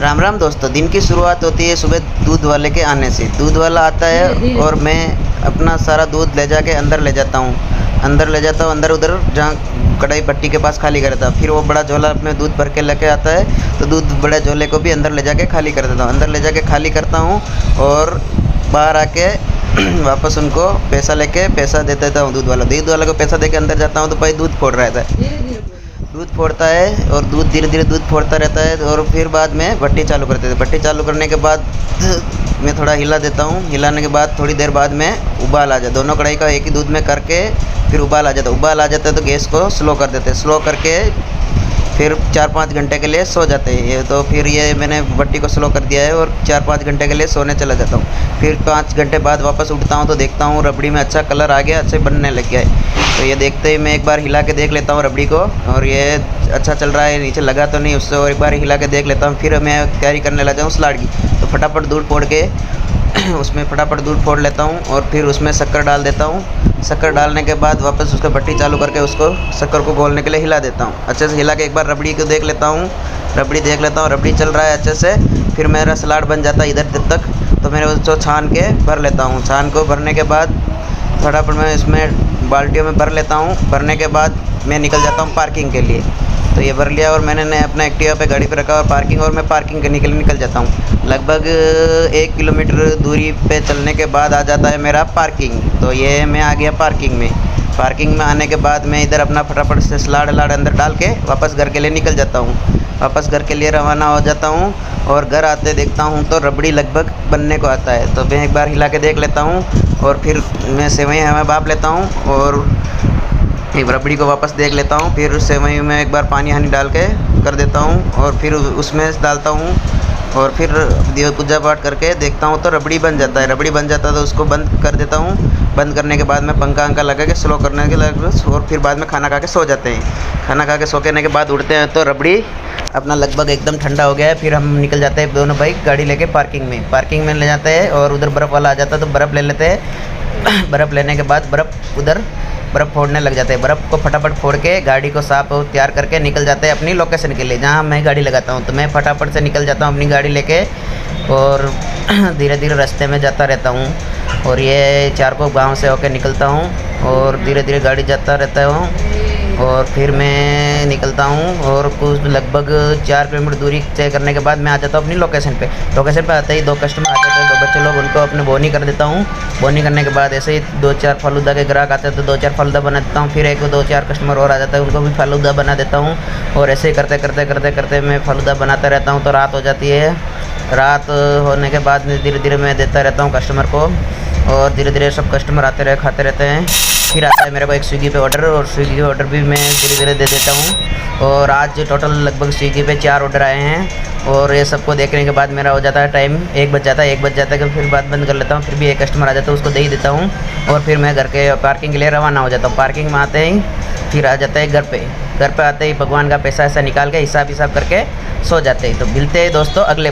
राम राम दोस्तों। दिन की शुरुआत होती है सुबह दूध वाले के आने से। दूध वाला आता है और मैं अपना सारा दूध ले जाके अंदर ले जाता हूँ। अंदर उधर जहाँ कढ़ाई भट्टी के पास खाली कर देता हूँ। फिर वो बड़ा झोला अपने दूध भर के लेके आता है, तो दूध बड़े झोले को भी अंदर ले जाके खाली कर देता हूँ। अंदर ले जाके खाली करता हूँ और बाहर आके वापस उनको पैसा लेके पैसा दे देता हूँ। दूध वाला को पैसा दे के अंदर जाता हूँ तो भाई दूध फोड़ रहा था। दूध फोड़ता है और दूध धीरे धीरे दूध फोड़ता रहता है और फिर बाद में भट्टी चालू करते थे। भट्टी चालू करने के बाद मैं थोड़ा हिला देता हूँ। हिलाने के बाद थोड़ी देर बाद में उबाल आ जाए। दोनों कढ़ाई का एक ही दूध में करके फिर उबाल आ जाता है तो गैस को स्लो कर देते हैं। स्लो करके फिर 4-5 घंटे के लिए सो जाते हैं। ये तो फिर ये मैंने भट्टी को स्लो कर दिया है और 4-5 घंटे के लिए सोने चला जाता हूँ। फिर 5 घंटे बाद वापस उठता हूँ तो देखता हूँ रबड़ी में अच्छा कलर आ गया, अच्छे बनने लग गया है। तो ये देखते ही मैं एक बार हिला के देख लेता हूँ रबड़ी को, और ये अच्छा चल रहा है, नीचे लगा तो नहीं उससे, और एक बार हिला के देख लेता हूँ। फिर मैं तैयारी करने लगा हूँ सलाद की। तो फटाफट दूध फोड़ के उसमें फटाफट दूध फोड़ लेता हूँ और फिर उसमें शक्कर डाल देता हूँ। शक्कर डालने के बाद वापस उसको भट्टी चालू करके उसको शक्कर को घोलने के लिए हिला देता हूँ। अच्छे से हिला के एक बार रबड़ी को देख लेता हूँ। रबड़ी चल रहा है अच्छे से। फिर मेरा सलाद बन जाता है इधर तक। तो मैंने उसको छान के भर लेता हूँ। छान को भरने के बाद फटाफट मैं इसमें बाल्टियों में भर लेता हूँ। भरने के बाद मैं निकल जाता हूँ पार्किंग के लिए। तो ये भर लिया और मैंने अपना एक्टिवा पे गाड़ी पे रखा और पार्किंग के निकल जाता हूँ। लगभग 1 किलोमीटर दूरी पे चलने के बाद आ जाता है मेरा पार्किंग। तो ये मैं आ गया पार्किंग में आने के बाद मैं इधर अपना फटाफट से सलाद अंदर डाल के वापस घर के लिए निकल जाता हूँ। वापस घर के लिए रवाना हो जाता हूँ और घर आते देखता हूँ तो रबड़ी लगभग बनने को आता है। तो मैं एक बार हिला के देख लेता हूँ और फिर मैं सेवई भाप लेता हूँ और एक रबड़ी को वापस देख लेता हूँ। फिर सेवई में एक बार पानी डाल के कर देता हूँ और फिर उसमें डालता हूँ और फिर पूजा पाठ करके देखता हूँ तो रबड़ी बन जाता है। तो उसको बंद कर देता हूँ। बंद करने के बाद में पंखा लगा के स्लो करने के लिए, और फिर बाद में खाना खा के सो जाते हैं। खाना खा के सो के बाद उठते हैं तो रबड़ी अपना लगभग एकदम ठंडा हो गया है। फिर हम निकल जाते हैं दोनों भाई गाड़ी लेके पार्किंग में ले जाते हैं और उधर बर्फ़ वाला आ जाता है तो बर्फ़ ले लेते हैं। बर्फ़ लेने के बाद बर्फ़ फोड़ने लग जाते हैं। बर्फ़ को फटाफट फोड़ के गाड़ी को साफ और तैयार करके निकल जाते हैं अपनी लोकेशन के लिए जहाँ मैं गाड़ी लगाता हूँ। तो मैं फटाफट से निकल जाता हूँ अपनी गाड़ी लेके और धीरे धीरे रास्ते में जाता रहता हूँ। और ये चारकों गांव से होकर निकलता हूँ और धीरे धीरे गाड़ी जाता रहता हूँ और फिर मैं निकलता हूँ और कुछ लगभग 4 किलोमीटर दूरी तय करने के बाद मैं आ जाता हूँ अपनी लोकेशन पे आते ही 2 कस्टमर आ जाते हैं, 2 बच्चे लोग, उनको अपने बोनी कर देता हूँ। बोनी करने के बाद ऐसे ही 2-4 फालूदा के ग्राहक आते हैं तो 2-4 फालूदा बना देता हूँ। फिर 1-2-4 कस्टमर और आ जाता है, उनको भी फालूदा बना देता हूँ और ऐसे ही करते मैं फालूदा बनाता रहता हूँ। तो रात हो जाती है। रात होने के बाद में धीरे धीरे मैं देता रहता हूँ कस्टमर को और धीरे धीरे सब कस्टमर खाते रहते हैं। फिर आता है मेरे को एक स्विगी पे ऑर्डर और स्विगी के ऑर्डर भी मैं धीरे धीरे दे देता हूँ। और आज टोटल लगभग स्विगी पे 4 ऑर्डर आए हैं और ये सबको देखने के बाद मेरा हो जाता है टाइम 1 बज जाता है कि फिर बात बंद कर लेता हूँ। फिर भी एक कस्टमर आ जाता है, उसको दे ही देता हूँ और फिर मैं घर के पार्किंग के लिए रवाना हो जाता हूँ। पार्किंग में आते ही फिर आ जाता है घर पे आते ही भगवान का पैसा ऐसा निकाल के हिसाब करके सो जाते हैं। तो मिलते हैं दोस्तों अगले